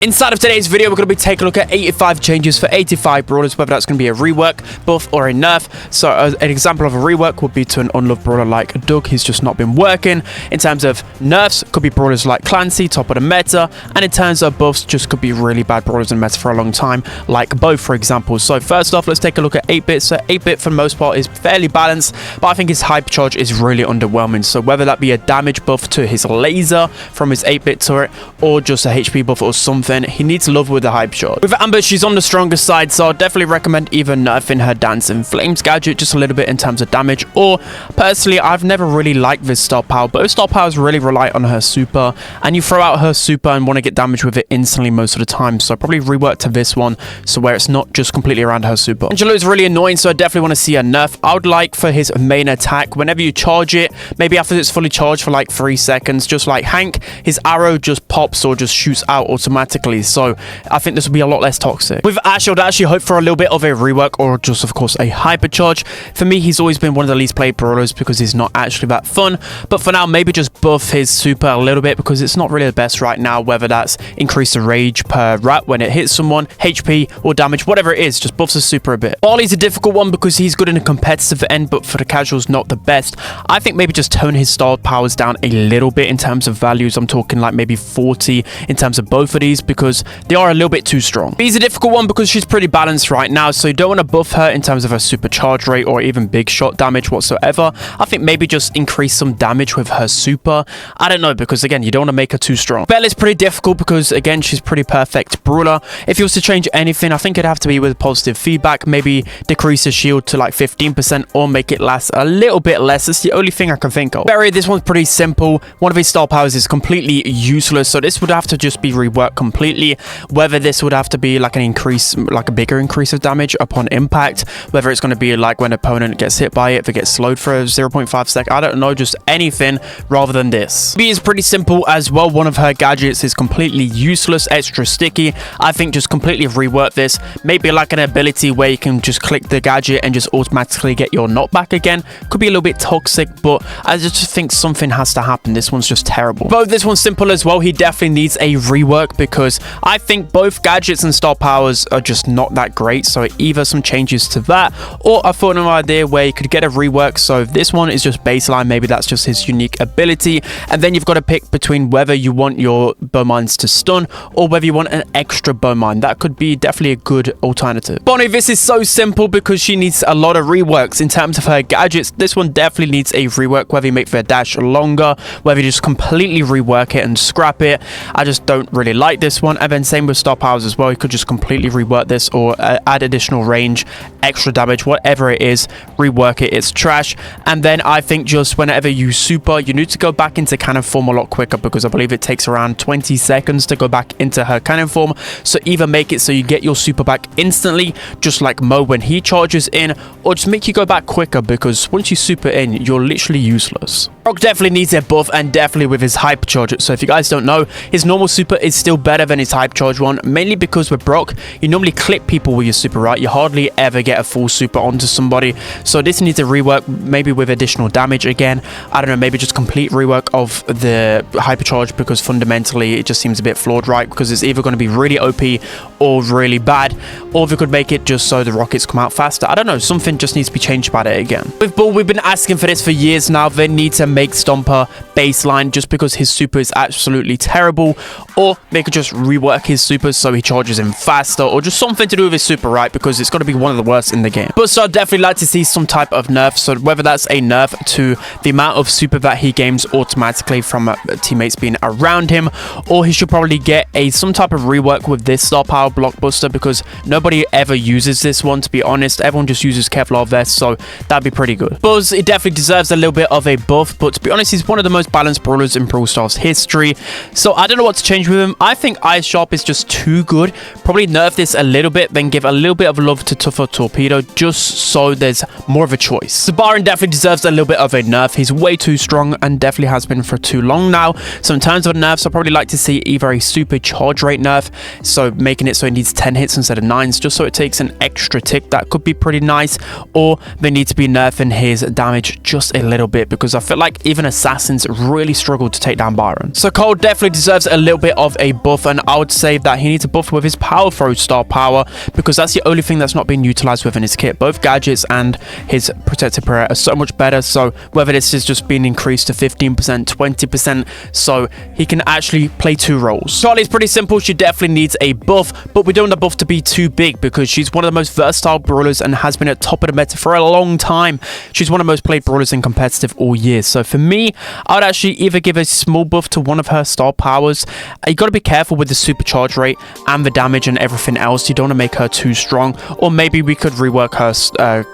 Inside of today's video, we're going to be taking a look at 85 changes for 85 brawlers, whether that's going to be a rework, buff, or a nerf. So an example of a rework would be to an unloved brawler like Doug. He's just not been working. In terms of nerfs, could be brawlers like Clancy, top of the meta. And in terms of buffs, just could be really bad brawlers in the meta for a long time, like Bo, for example. So first off, let's take a look at 8-bit. So 8-bit for the most part is fairly balanced, but I think his hyper charge is really underwhelming. So whether that be a damage buff to his laser from his 8-bit turret, or just a HP buff or something, he needs love with the hype shot. With Amber, she's on the stronger side, so I'd definitely recommend either nerfing her Dancing Flames gadget just a little bit in terms of damage, or personally, I've never really liked this star power. Both star powers really rely on her super, and you throw out her super and want to get damage with it instantly most of the time, so probably rework to this one, so where it's not just completely around her super. Angelo is really annoying, so I definitely want to see a nerf. I would like for his main attack, whenever you charge it, maybe after it's fully charged for like 3 seconds, just like Hank, his arrow just pops or just shoots out automatically. So I think this will be a lot less toxic. With Ash, I would actually hope for a little bit of a rework, or just of course a hypercharge. For me, he's always been one of the least played brawlers because he's not actually that fun. But for now, maybe just buff his super a little bit because it's not really the best right now, whether that's increase the rage per rat when it hits someone, HP or damage, whatever it is, just buffs his super a bit. Barley's a difficult one because he's good in a competitive end, but for the casuals, not the best. I think maybe just tone his star powers down a little bit in terms of values. I'm talking like maybe 40 in terms of both of these because they are a little bit too strong. Be's a difficult one because she's pretty balanced right now, so you don't want to buff her in terms of her super charge rate or even big shot damage whatsoever. I think maybe just increase some damage with her super. I don't know, because again, you don't want to make her too strong. Belle is pretty difficult because again, she's pretty perfect brawler. If you was to change anything, I think it'd have to be with positive feedback. Maybe decrease the shield to like 15% or make it last a little bit less. That's the only thing I can think of. Berry, this one's pretty simple. One of his star powers is completely useless, so this would have to just be reworked completely. Whether this would have to be like an increase, like a bigger increase of damage upon impact, whether it's going to be like when an opponent gets hit by it, if it gets slowed for a 0.5 sec, I don't know, just anything rather than this. B is pretty simple as well. One of her gadgets is completely useless, extra sticky. I think just completely rework this. Maybe like an ability where you can just click the gadget and just automatically get your knockback again. Could be a little bit toxic, but I just think something has to happen. This one's just terrible. Both this one's simple as well. He definitely needs a rework because I think both gadgets and star powers are just not that great. So either some changes to that, or I thought of an idea where you could get a rework. So if this one is just baseline, maybe that's just his unique ability, and then you've got to pick between whether you want your bow mines to stun or whether you want an extra bow mine. That could be definitely a good alternative. Bonnie, this is so simple because she needs a lot of reworks in terms of her gadgets. This one definitely needs a rework, whether you make the dash longer, whether you just completely rework it and scrap it. I just don't really like this one. And then same with star powers as well. You could just completely rework this or add additional range, extra damage, whatever it is, rework it. It's trash. And then I think just whenever you super, you need to go back into cannon form a lot quicker because I believe it takes around 20 seconds to go back into her cannon form. So either make it so you get your super back instantly, just like Mo when he charges in, or just make you go back quicker because once you super in, you're literally useless. Brock definitely needs a buff, and definitely with his hyper charge. So if you guys don't know, his normal super is still better than his hyper charge one, mainly because with Brock, you normally clip people with your super, right? You hardly ever get a full super onto somebody. So this needs a rework, maybe with additional damage again. I don't know, maybe just complete rework of the hyper charge because fundamentally it just seems a bit flawed, right? Because it's either going to be really OP or really bad, or if you could make it just so the rockets come out faster. I don't know, something just needs to be changed about it again. With Bull, we've been asking for this for years now. They need to make Stomper baseline just because his super is absolutely terrible, or they could just rework his super so he charges in faster, or just something to do with his super, right? Because it's going to be one of the worst in the game. But so I'd definitely like to see some type of nerf, so whether that's a nerf to the amount of super that he gains automatically from teammates being around him, or he should probably get some type of rework with this star power blockbuster because nobody ever uses this one, to be honest. Everyone just uses Kevlar vest, so that'd be pretty good. Buzz, it definitely deserves a little bit of a buff, but to be honest, he's one of the most balanced brawlers in Brawl Stars history, so I don't know what to change with him. I think Ice Sharp is just too good. Probably nerf this a little bit, then give a little bit of love to Tougher Torpedo just so there's more of a choice. Sabarin definitely deserves a little bit of a nerf. He's way too strong and definitely has been for too long now. So in terms of nerfs, I'd probably like to see either a super charge rate nerf, so making it so it needs 10 hits instead of 9s, just so it takes an extra tick. That could be pretty nice. Or they need to be nerfing his damage just a little bit because I feel like even Assassins really struggled to take down Byron. So Cole definitely deserves a little bit of a buff, and I would say that he needs a buff with his power throw star power, because that's the only thing that's not being utilized within his kit. Both gadgets and his protective prayer are so much better, so whether this is just being increased to 15%, 20%, so he can actually play two roles. Charlie's pretty simple. She definitely needs a buff, but we don't want the buff to be too big because she's one of the most versatile brawlers and has been at top of the meta for a long time. She's one of the most played brawlers in competitive all year. So for me, I would actually either give a small buff to one of her star powers. You got to be careful with the supercharge rate and the damage and everything else. You don't want to make her too strong, or maybe we could rework her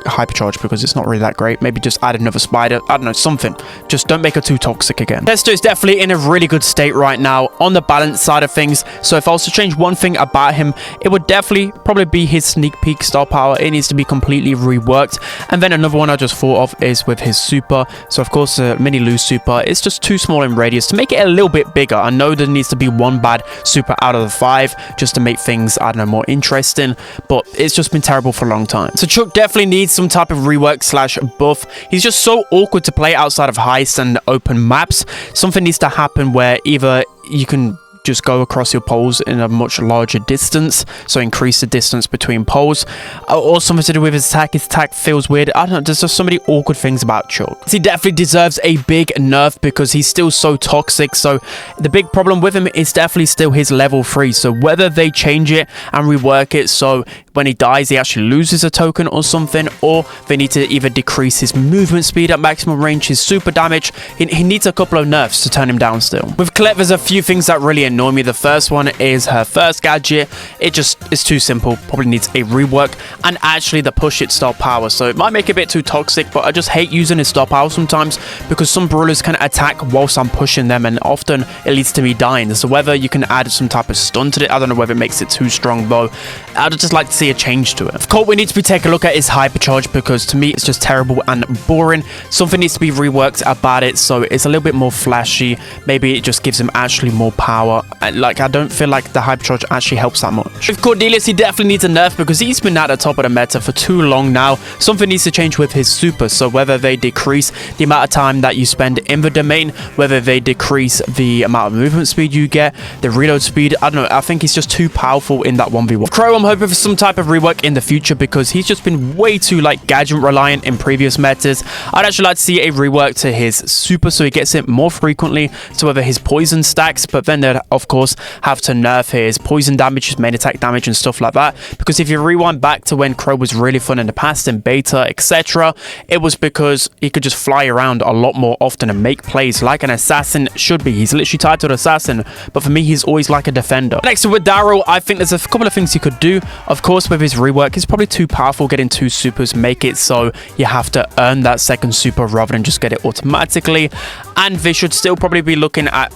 hypercharge because it's not really that great. Maybe just add another spider. I don't know, something. Just don't make her too toxic again. Testo is definitely in a really good state right now on the balance side of things. So if I was to change one thing about him, it would definitely probably be his sneak peek star power. It needs to be completely reworked. And then another one I just thought of is with his super. So of course the mini lose super, it's just too small in radius. To make it a little bit bigger, I know there needs to be one bad super out of the 5 just to make things, I don't know, more interesting, but it's just been terrible for a long time. So Chuck definitely needs some type of rework slash buff. He's just so awkward to play outside of heists and open maps. Something needs to happen where either you can just go across your poles in a much larger distance, so increase the distance between poles, or something to do with his attack. His attack feels weird. I don't know, there's just so many awkward things about Chuck. He definitely deserves a big nerf because he's still so toxic. So the big problem with him is definitely still his level 3. So whether they change it and rework it so when he dies he actually loses a token or something, or they need to either decrease his movement speed at maximum range, his super damage, he needs a couple of nerfs to turn him down still. With Colette, there's a few things that really annoy me. The first one is her first gadget. It just is too simple, probably needs a rework, and actually the push it star power. So it might make it a bit too toxic, but I just hate using his star power sometimes because some brawlers can attack whilst I'm pushing them, and often it leads to me dying. So whether you can add some type of stun to it, I don't know whether it makes it too strong though. I'd just like to see a change to it. Of course, we need to be taking a look at his hypercharge because to me it's just terrible and boring. Something needs to be reworked about it so it's a little bit more flashy. Maybe it just gives him actually more power. Like, I don't feel like the hypercharge actually helps that much. With Cordelius, he definitely needs a nerf because he's been at the top of the meta for too long now. Something needs to change with his super. So whether they decrease the amount of time that you spend in the domain, whether they decrease the amount of movement speed you get, the reload speed, I don't know. I think he's just too powerful in that 1v1. Crow, I'm hoping for some type of rework in the future because he's just been way too like gadget reliant in previous metas. I'd actually like to see a rework to his super so he gets it more frequently, so whether his poison stacks, but then they'd of course have to nerf his poison damage, his main attack damage and stuff like that, because if you rewind back to when Crow was really fun in the past in beta, etc., it was because he could just fly around a lot more often and make plays like an assassin should be. He's literally tied to an assassin, but for me he's always like a defender. Next with Daryl, I think there's a couple of things he could do. Of course with his rework, he's probably too powerful. Getting 2 supers make it so you have to earn that second super rather than just get it automatically, and they should still probably be looking at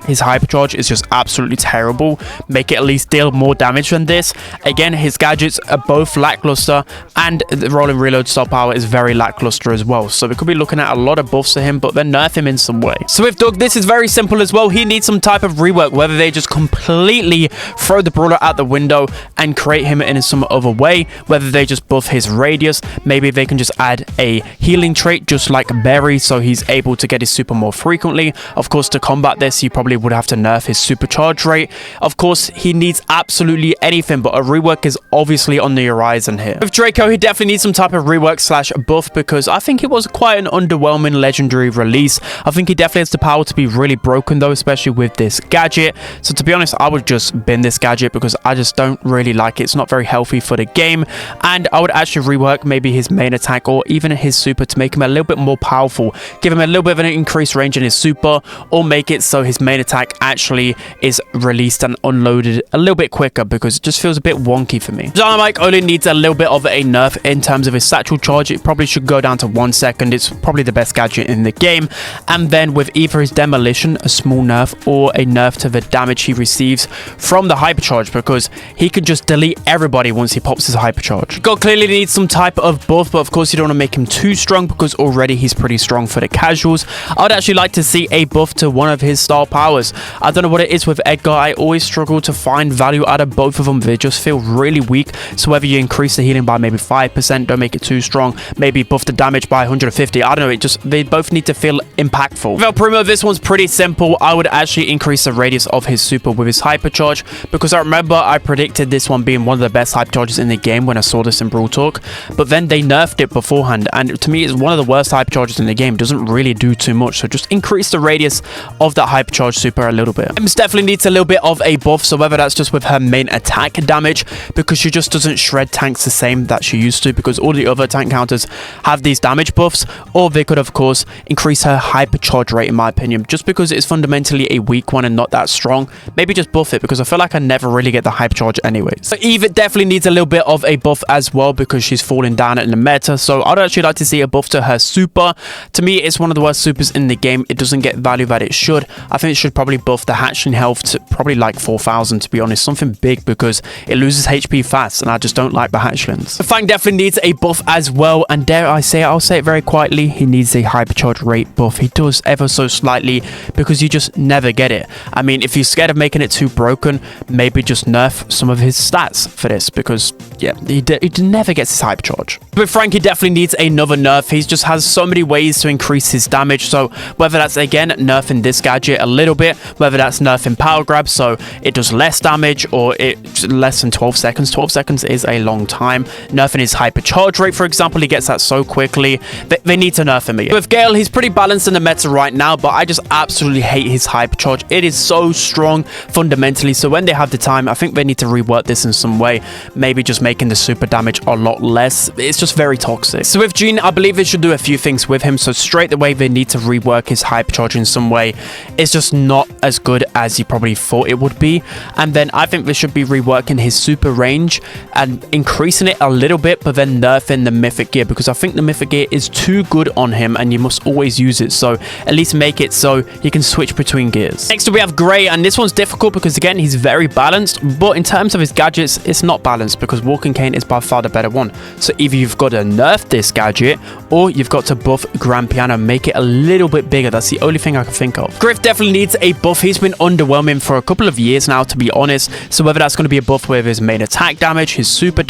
his hypercharge is just absolutely terrible. Make it at least deal more damage than this. Again, his gadgets are both lackluster, and the rolling reload star power is very lackluster as well. So we could be looking at a lot of buffs to him, but then nerf him in some way. So with Doug, this is very simple as well. He needs some type of rework, whether they just completely throw the brawler out the window and create him in some other way, whether they just buff his radius. Maybe they can just add a healing trait just like Ber-Bi so he's able to get his super more frequently. Of course, to combat this, you probably would have to nerf his supercharge rate. Of course, he needs absolutely anything, but a rework is obviously on the horizon here. With Draco, he definitely needs some type of rework slash buff because I think it was quite an underwhelming legendary release. I think he definitely has the power to be really broken though, especially with this gadget. So to be honest, I would just bin this gadget because I just don't really like it. It's not very healthy for the game, and I would actually rework maybe his main attack or even his super to make him a little bit more powerful, give him a little bit of an increased range in his super, or make it so his main attack actually is released and unloaded a little bit quicker because it just feels a bit wonky for me. Dynamite only needs a little bit of a nerf in terms of his satchel charge. It probably should go down to 1 second. It's probably the best gadget in the game. And then with either his demolition, a small nerf, or a nerf to the damage he receives from the hypercharge because he can just delete everybody once he pops his hypercharge. God clearly needs some type of buff, but of course you don't want to make him too strong because already he's pretty strong for the casuals. I'd actually like to see a buff to one of his star powers. I don't know what it is with Edgar. I always struggle to find value out of both of them. They just feel really weak. So whether you increase the healing by maybe 5%, don't make it too strong, maybe buff the damage by 150, I don't know, they both need to feel impactful. With El Primo, this one's pretty simple. I would actually increase the radius of his super with his hypercharge, because I remember I predicted this one being one of the best hypercharges in the game when I saw this in Brawl Talk, but then they nerfed it beforehand, and to me it's one of the worst hypercharges in the game. It doesn't really do too much, so just increase the radius of that hypercharge super a little bit. Ems definitely needs a little bit of a buff, so whether that's just with her main attack damage, because she just doesn't shred tanks the same that she used to, because all the other tank counters have these damage buffs, or they could of course increase her hypercharge rate, in my opinion, just because it's fundamentally a weak one and not that strong. Maybe just buff it, because I feel like I never really get the hypercharge anyways. But Eve definitely needs a little bit of a buff as well, because she's falling down in the meta, so I'd actually like to see a buff to her super. To me, it's one of the worst supers in the game. It doesn't get value that it should. I think it should probably buff the hatchling health to probably like 4,000, to be honest, something big, because it loses HP fast and I just don't like the hatchlings. Fang definitely needs a buff as well, and dare I say it, I'll say it very quietly, he needs a hypercharge rate buff. He does ever so slightly, because you just never get it. I mean, if you're scared of making it too broken, maybe just nerf some of his stats for this, because yeah, he never gets his hypercharge. With Frank, he definitely needs another nerf. He just has so many ways to increase his damage, so whether that's again nerfing this gadget a little bit, whether that's nerfing power grab so it does less damage, or it's less than 12 seconds. 12 seconds is a long time. Nerfing his hypercharge rate, for example, he gets that so quickly. They need to nerf him again. With Gale, he's pretty balanced in the meta right now, but I just absolutely hate his hypercharge. It is so strong fundamentally, so when they have the time, I think they need to rework this in some way, maybe just making the super damage a lot less. It's just very toxic. So with Gene, I believe they should do a few things with him. So straight away, they need to rework his hypercharge in some way. It's just not as good as you probably thought it would be. And then I think they should be reworking his super range and increasing it a little bit, but then nerfing the mythic gear, because I think the mythic gear is too good on him and you must always use it. So at least make it so you can switch between gears. Next we have Gray, and this one's difficult because again, he's very balanced, but in terms of his gadgets, it's not balanced, because Walking Cane is by far the better one. So either you've got to nerf this gadget, or you've got to buff Grand Piano, make it a little bit bigger. That's the only thing I can think of. Griff definitely needs a buff. He's been underwhelming for a couple of years now, to be honest. So whether that's going to be a buff with his main attack damage, his super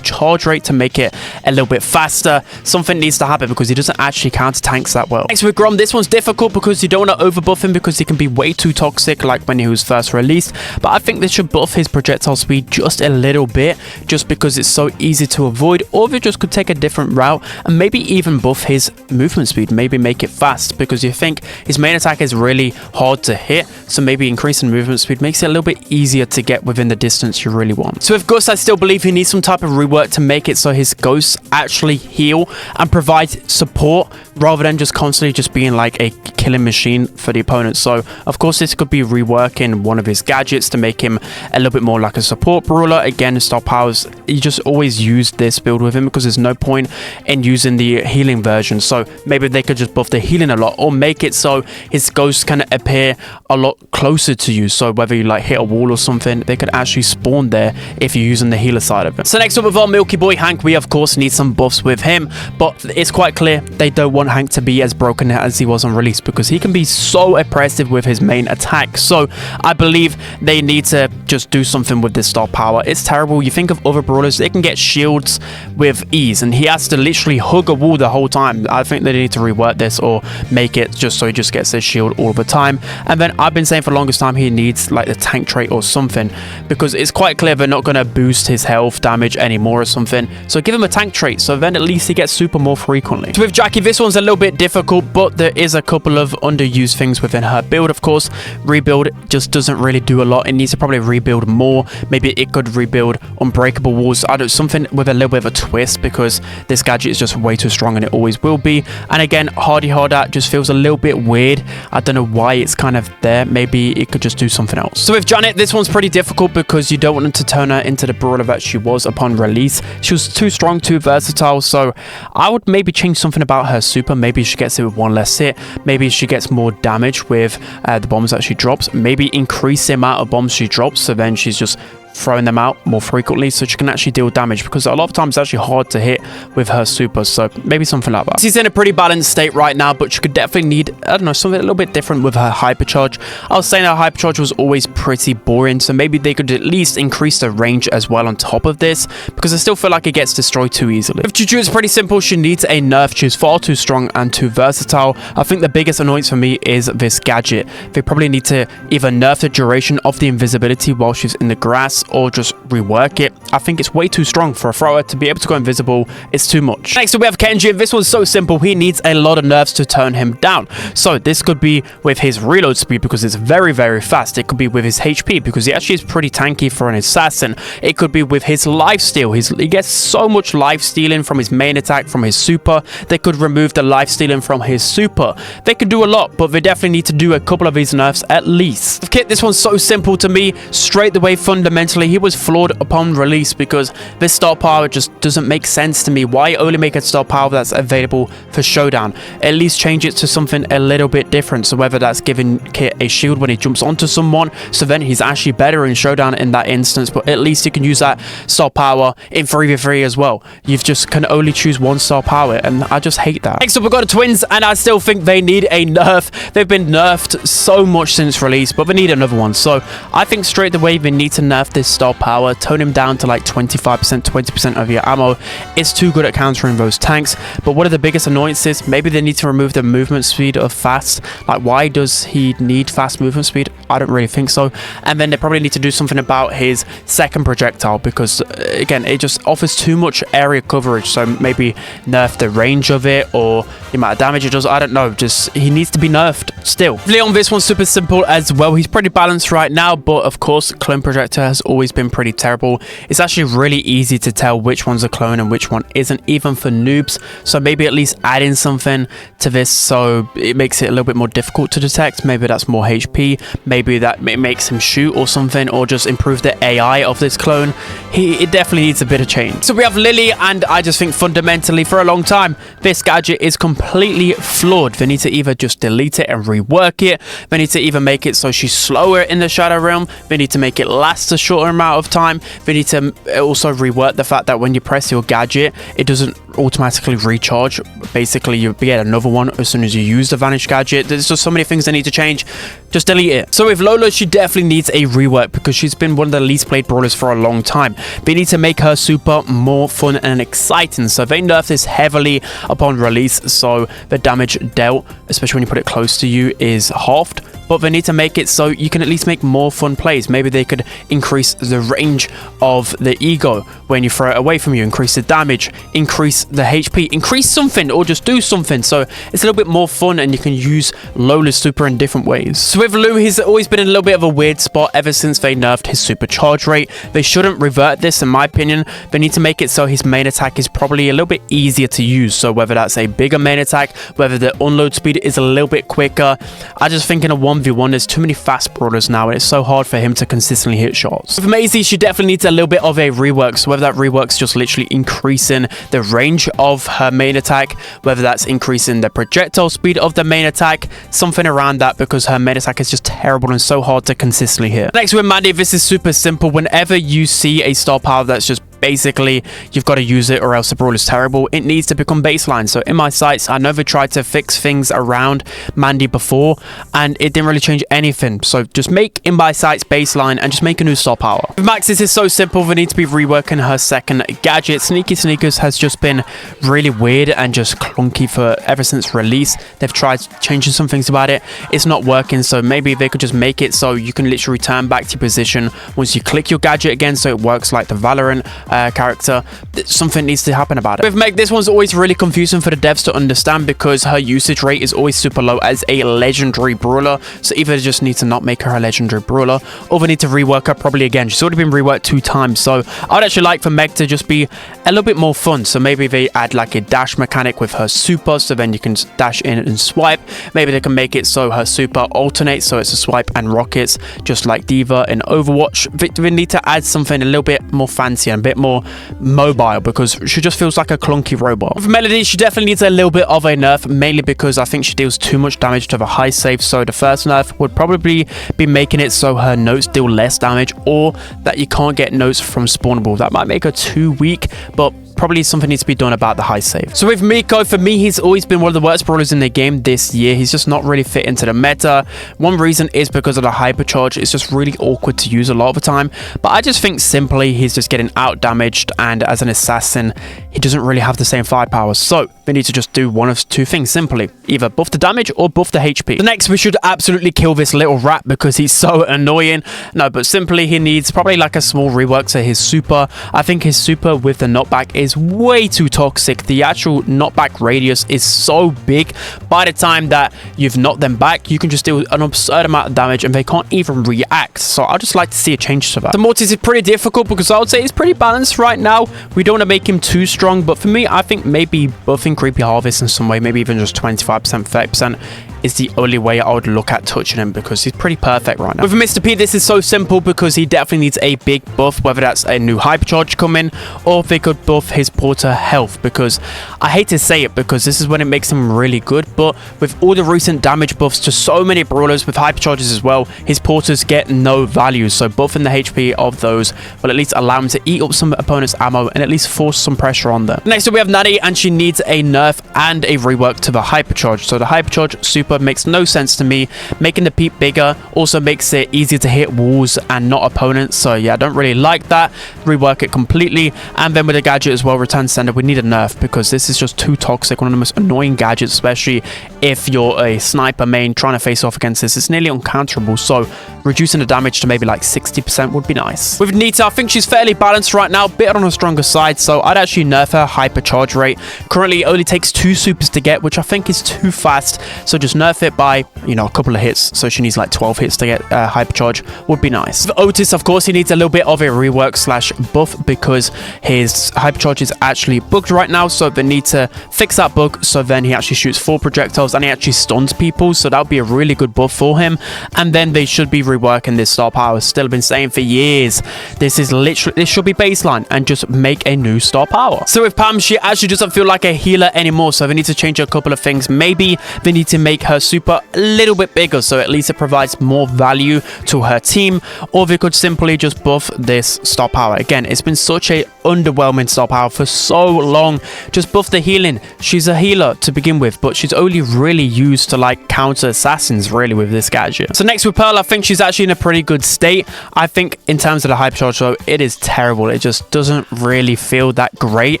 charge rate to make it a little bit faster, something needs to happen, because he doesn't actually counter tanks that well. Next with Grom, this one's difficult because you don't want to overbuff him, because he can be way too toxic like when he was first released. But I think they should buff his projectile speed just a little bit, just because it's so easy to avoid, or they just could take a different route and maybe even buff his movement speed, maybe make it fast, because you think his main attack is really hard to hit, so maybe increasing movement speed makes it a little bit easier to get within the distance you really want. So with Gus, I still believe he needs some type of rework to make it so his ghosts actually heal and provide support, rather than just constantly just being like a killing machine for the opponent. So of course this could be reworking one of his gadgets to make him a little bit more like a support brawler. Again, star powers, you just always use this build with him, because there's no point in using the healing version. So maybe they could just buff the healing a lot, or make it so his ghosts can appear a lot closer to you. So whether you like hit a wall or something, they could actually spawn there if you're using the healer side of it. So next up with our Milky Boy Hank, we of course need some buffs with him, but it's quite clear they don't want Hank to be as broken as he was on release, because he can be so oppressive with his main attack. So I believe they need to just do something with this star power. It's terrible. You think of other brawlers, they can get shields with ease, and he has to literally hug a wall the whole time. I think they need to rework this, or make it just so he just gets his shield all the time. And then I've been saying for the longest time he needs like the tank trait or something, because it's quite clear they're not going to boost his health damage anymore or something. So give him a tank trait, so then at least he gets super more frequently. So with Jackie, this one's a little bit difficult, but there is a couple of underused things within her build. Of course, rebuild just doesn't really do a lot. It needs to probably rebuild more. Maybe it could rebuild unbreakable walls. I don't, something with a little bit of a twist, because this gadget is just way too strong and it always will be. And again, Hardy Hardat just feels a little bit weird. I don't know why it's kind of there. Maybe it could just do something else. So with Janet, this one's pretty difficult, because you don't want to turn her into the brawler that she was upon release. She was too strong, too versatile. So I would maybe change something about her super. Maybe she gets it with one less hit. Maybe she gets more damage with the bombs that she drops. Maybe increase the amount of bombs she drops, so then she's just throwing them out more frequently so she can actually deal damage, because a lot of times it's actually hard to hit with her super. So maybe something like that. She's in a pretty balanced state right now, but she could definitely need, I don't know, something a little bit different with her hypercharge. I was saying her hypercharge was always pretty boring, so maybe they could at least increase the range as well on top of this, because I still feel like it gets destroyed too easily. With Juju, it's pretty simple. She needs a nerf. She's far too strong and too versatile. I think the biggest annoyance for me is this gadget. They probably need to either nerf the duration of the invisibility while she's in the grass, or just rework it. I think it's way too strong for a thrower to be able to go invisible. It's too much. Next we have Kenji, and this one's so simple. He needs a lot of nerfs to turn him down. So this could be with his reload speed, because it's very, very fast. It could be with his HP, because he actually is pretty tanky for an assassin. It could be with his lifesteal. He gets so much lifestealing from his main attack, from his super. They could remove the lifestealing from his super. They could do a lot, but they definitely need to do a couple of these nerfs at least. With Kit, this one's so simple to me. Straight the way, fundamentally, he was flawed upon release, because this star power just doesn't make sense to me. Why only make a star power that's available for Showdown? At least change it to something a little bit different. So whether that's giving Kit a shield when he jumps onto someone, so then he's actually better in Showdown in that instance, but at least you can use that star power in 3v3 as well. You just can only choose one star power, and I just hate that. Next up, we've got the Twins, and I still think they need a nerf. They've been nerfed so much since release, but they need another one. So I think straight away they need to nerf this star power, tone him down to like 25%, 20% of your ammo. It's too good at countering those tanks. But one of the biggest annoyances, maybe they need to remove the movement speed of fast. Like, why does he need fast movement speed? I don't really think so. And then they probably need to do something about his second projectile, because again, it just offers too much area coverage. So maybe nerf the range of it, or the amount of damage it does. I don't know. Just, he needs to be nerfed still. Leon, this one's super simple as well. He's pretty balanced right now, but of course, clone projector has always been pretty terrible. It's actually really easy to tell which one's a clone and which one isn't, even for noobs. So maybe at least add in something to this so it makes it a little bit more difficult to detect. Maybe that's more HP. Maybe that it makes him shoot or something, or just improve the AI of this clone. It definitely needs a bit of change. So we have Lily, and I just think fundamentally for a long time, this gadget is completely flawed. They need to either just delete it and rework it. They need to either make it so she's slower in the Shadow Realm. They need to make it last a shorter amount of time. They need to also rework the fact that when you press your gadget, it doesn't automatically recharge. Basically, you get another one as soon as you use the Vanish gadget. There's just so many things that need to change. Just delete it. So with Lola, she definitely needs a rework, because she's been one of the least played brawlers for a long time. They need to make her super more fun and exciting. So they nerf this heavily upon release, so the damage dealt, especially when you put it close to you, is halved. But they need to make it so you can at least make more fun plays. Maybe they could increase the range of the ego when you throw it away from you, increase the damage, increase the HP, increase something, or just do something so it's a little bit more fun and you can use Lola's super in different ways. So with Lou, he's always been in a little bit of a weird spot ever since they nerfed his super charge rate. They shouldn't revert this, in my opinion. They need to make it so his main attack is probably a little bit easier to use. So whether that's a bigger main attack, whether the unload speed is a little bit quicker. I just think in a 1v1, there's too many fast brawlers now, and it's so hard for him to consistently hit shots. With Maisie, she definitely needs a little bit of a rework. So whether that rework's just literally increasing the range of her main attack, whether that's increasing the projectile speed of the main attack, something around that, because her main attack is just terrible and so hard to consistently hit. Next with Mandy, this is super simple. Whenever you see a star power that's just basically you've got to use it or else the brawl is terrible, it needs to become baseline. So in my sights, I know they tried to fix things around Mandy before and it didn't really change anything. So just make in my sights baseline and just make a new star power. With Max, this is so simple. They need to be reworking her second gadget. Sneaky Sneakers has just been really weird and just clunky for ever since release. They've tried changing some things about it. It's not working. So maybe they could just make it so you can literally return back to your position once you click your gadget again, so it works like the Valorant character. Something needs to happen about it. With Meg, this one's always really confusing for the devs to understand because her usage rate is always super low as a legendary brawler. So either they just need to not make her a legendary brawler, or they need to rework her probably again. She's already been reworked 2 times. So I'd actually like for Meg to just be a little bit more fun. So maybe they add like a dash mechanic with her super, so then you can dash in and swipe. Maybe they can make it so her super alternates, so it's a swipe and rockets, just like Diva in Overwatch. They need to add something a little bit more fancy and a bit more mobile, because she just feels like a clunky robot. With Melody, she definitely needs a little bit of a nerf, mainly because I think she deals too much damage to the high save. So the first nerf would probably be making it so her notes deal less damage, or that you can't get notes from spawnable. That might make her too weak, but probably something needs to be done about the high save. So with Miko, for me, he's always been one of the worst brawlers in the game this year. He's just not really fit into the meta. One reason is because of the hypercharge. It's just really awkward to use a lot of the time. But I just think simply he's just getting out damaged, and as an assassin, he doesn't really have the same firepower. So they need to just do one of two things simply. Either buff the damage or buff the HP. The next, we should absolutely kill this little rat because he's so annoying. No, but simply he needs probably like a small rework to his super. I think his super with the knockback is way too toxic. The actual knockback radius is so big. By the time that you've knocked them back, you can just do an absurd amount of damage and they can't even react. So I'd just like to see a change to that. The Mortis is pretty difficult because I would say it's pretty balanced right now. We don't want to make him too strong, but for me, I think maybe buffing Creepy Harvest in some way, maybe even just 25%, 30%, is the only way I would look at touching him, because he's pretty perfect right now. With Mr. P, this is so simple because he definitely needs a big buff, whether that's a new hypercharge coming or if they could buff his porter health, because I hate to say it because this is when it makes him really good, but with all the recent damage buffs to so many brawlers with hypercharges as well, his porters get no value. So buffing the HP of those will at least allow him to eat up some opponent's ammo and at least force some pressure on them. Next up, we have Natty, and she needs a nerf and a rework to the hypercharge. So the hypercharge super makes no sense to me. Making the peep bigger also makes it easier to hit walls and not opponents. So yeah, I don't really like that. Rework it completely. And then with the gadget as well, return sender, we need a nerf because this is just too toxic. One of the most annoying gadgets, especially if you're a sniper main trying to face off against this. It's nearly uncounterable. So reducing the damage to maybe like 60% would be nice. With Nita, I think she's fairly balanced right now, bit on the stronger side. So I'd actually nerf her hypercharge rate. Currently, it only takes 2 supers to get, which I think is too fast. So just nerf it by, you know, a couple of hits. So she needs like 12 hits to get hypercharge would be nice. For Otis, of course, he needs a little bit of a rework slash buff because his hypercharge is actually bugged right now. So they need to fix that bug. So then he actually shoots 4 projectiles and he actually stuns people. So that would be a really good buff for him. And then they should be reworking this star power. Still been saying for years, this is literally, this should be baseline and just make a new star power. So with Pam, she actually doesn't feel like a healer anymore. So they need to change a couple of things. Maybe they need to make her super a little bit bigger, so at least it provides more value to her team, or they could simply just buff this star power. Again, it's been such a underwhelming star power for so long. Just buff the healing. She's a healer to begin with, but she's only really used to like counter assassins really with this gadget. So next with Pearl, I think she's actually in a pretty good state. I think in terms of the hypercharge though, it is terrible. It just doesn't really feel that great.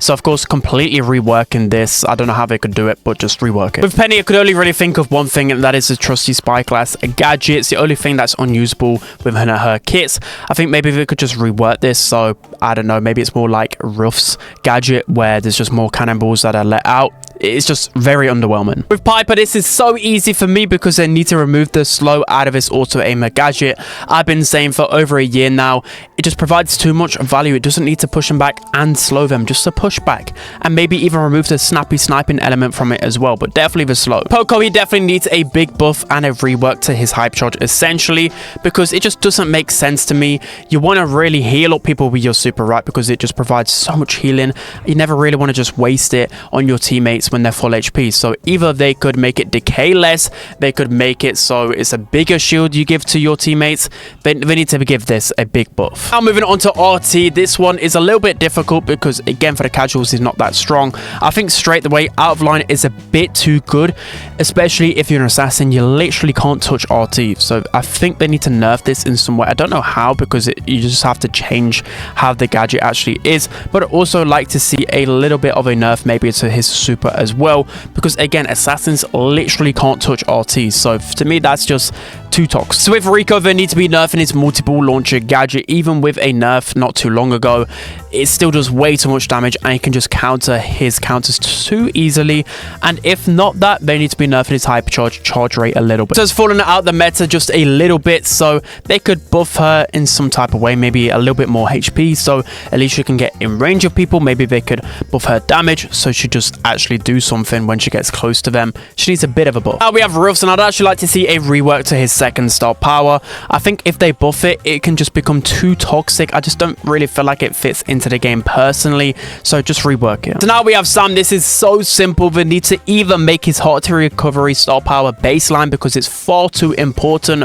So of course, completely reworking this. I don't know how they could do it, but just rework it. With Penny, I could only really think of one thing, and that is the trusty spy class gadget. It's the only thing that's unusable with her kits. I think maybe they could just rework this. So I don't know, maybe it's more like Ruff's gadget where there's just more cannonballs that are let out. It's just very underwhelming. With Piper, this is so easy for me because they need to remove the slow out of this auto aimer gadget. I've been saying for over a year now, it just provides too much value. It doesn't need to push them back and slow them, just to push back, and maybe even remove the snappy sniping element from it as well, but definitely the slow. Poco, he definitely needs a big buff and a rework to his hype charge essentially, because it just doesn't make sense to me. You want to really heal up people with your super, right? Because it just provides so much healing. You never really want to just waste it on your teammates when they're full HP. So either they could make it decay less, they could make it so it's a bigger shield you give to your teammates. They need to give this a big buff. Now moving on to RT, this one is a little bit difficult because again for the casuals he's not that strong. I think straight away out of line is a bit too good, especially if you're an assassin. You literally can't touch RT. So I think they need to nerf this in some way. I don't know how, because you just have to change how the gadget actually is, but I'd also like to see a little bit of a nerf maybe to his super as well, because again assassins literally can't touch RT. So to me that's just too toxic. So with Rico, they need to be nerfing his multiple launcher gadget. Even with a nerf not too long ago, it still does way too much damage and he can just counter his counters too easily. And if not that, they need to be nerfing his hypercharge charge rate a little bit. So it's fallen out the meta just a little bit, so they could buff her in some type of way, maybe a little bit more HP, so at least she can get in range of people. Maybe they could buff her damage so she just actually do something when she gets close to them. She needs a bit of a buff. Now we have Ruffs, and I'd actually like to see a rework to his second star power. I think if they buff it, it can just become too toxic. I just don't really feel like it fits into the game personally, so just rework it. So now we have Sam. This is so simple. They need to either make his hot recovery star power baseline because it's far too important,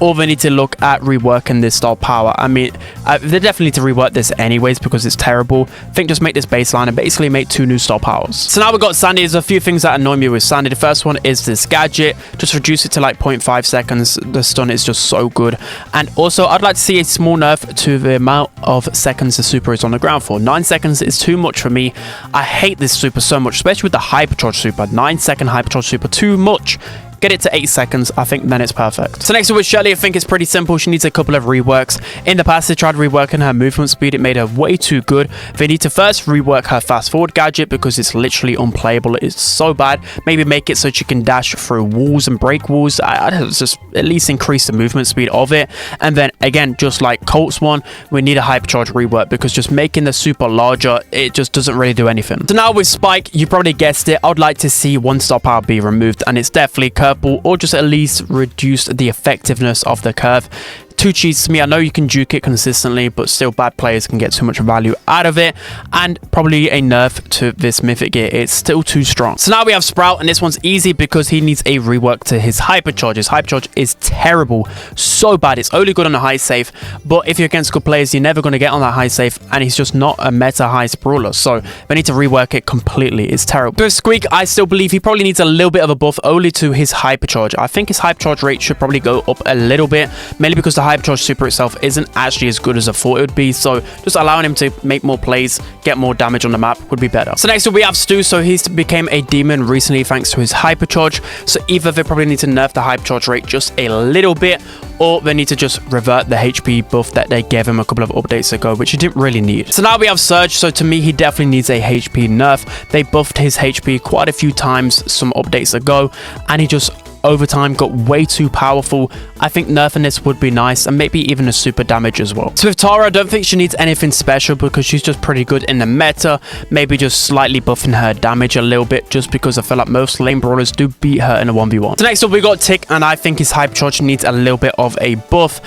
or they need to look at reworking this star power. I mean, they definitely need to rework this anyways because it's terrible. I think just make this baseline and basically make 2 new star powers. So now we've got Sandy. There's a few things that annoy me with Sandy. The first one is this gadget. Just reduce it to like 0.5 seconds. The stun is just so good. And also, I'd like to see a small nerf to the amount of seconds the super is on the ground for. 9 seconds is too much for me. I hate this super so much, especially with the hypercharge super. 9-second hypercharge super, too much. Get it to 8 seconds, I think then it's perfect. So next up with Shelly, I think it's pretty simple. She needs a couple of reworks. In the past, they tried reworking her movement speed. It made her way too good. They need to first rework her fast forward gadget because it's literally unplayable. It's so bad. Maybe make it so she can dash through walls and break walls. I'd just at least increase the movement speed of it. And then again, just like Colt's one, we need a hypercharge rework because just making the super larger, it just doesn't really do anything. So now with Spike, you probably guessed it. I'd like to see 1 star power be removed, and it's definitely curve or just at least reduce the effectiveness of the curve. Too cheats to me. I know you can juke it consistently, but still bad players can get too much value out of it. And probably a nerf to this mythic gear. It's still too strong. So now we have Sprout, and this one's easy because he needs a rework to his hypercharge. His hypercharge is terrible, so bad. It's only good on a high safe, but if you're against good players, you're never going to get on that high safe, and he's just not a meta high brawler. So they need to rework it completely. It's terrible. With Squeak, I still believe he probably needs a little bit of a buff only to his hypercharge. I think his hypercharge rate should probably go up a little bit, mainly because the hypercharge super itself isn't actually as good as I thought it would be, so just allowing him to make more plays, get more damage on the map would be better. So next up we have Stu. So he's became a demon recently thanks to his hypercharge, so either they probably need to nerf the hypercharge rate just a little bit, or they need to just revert the HP buff that they gave him a couple of updates ago, which he didn't really need. So now we have Surge. So to me, he definitely needs a HP nerf. They buffed his HP quite a few times some updates ago, and he just over time got way too powerful. I think nerfing this would be nice, and maybe even a super damage as well. So with Tara, I don't think she needs anything special because she's just pretty good in the meta. Maybe just slightly buffing her damage a little bit, just because I feel like most lane brawlers do beat her in a 1v1. So next up we got Tick, and I think his hypercharge needs a little bit of a buff.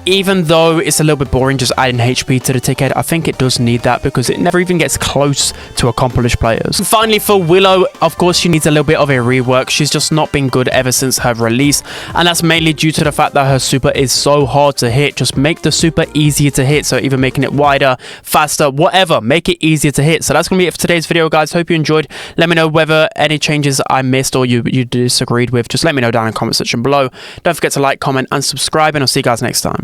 Even though it's a little bit boring just adding HP to the tick head, I think it does need that because it never even gets close to accomplished players. And finally for Willow, of course she needs a little bit of a rework. She's just not been good ever since her release, and that's mainly due to the fact that her super is so hard to hit. Just make the super easier to hit, so either making it wider, faster, whatever, make it easier to hit. So that's gonna be it for today's video, guys. Hope you enjoyed. Let me know whether any changes I missed or you disagreed with. Just let me know down in the comment section below. Don't forget to like, comment and subscribe, and I'll see you guys next time.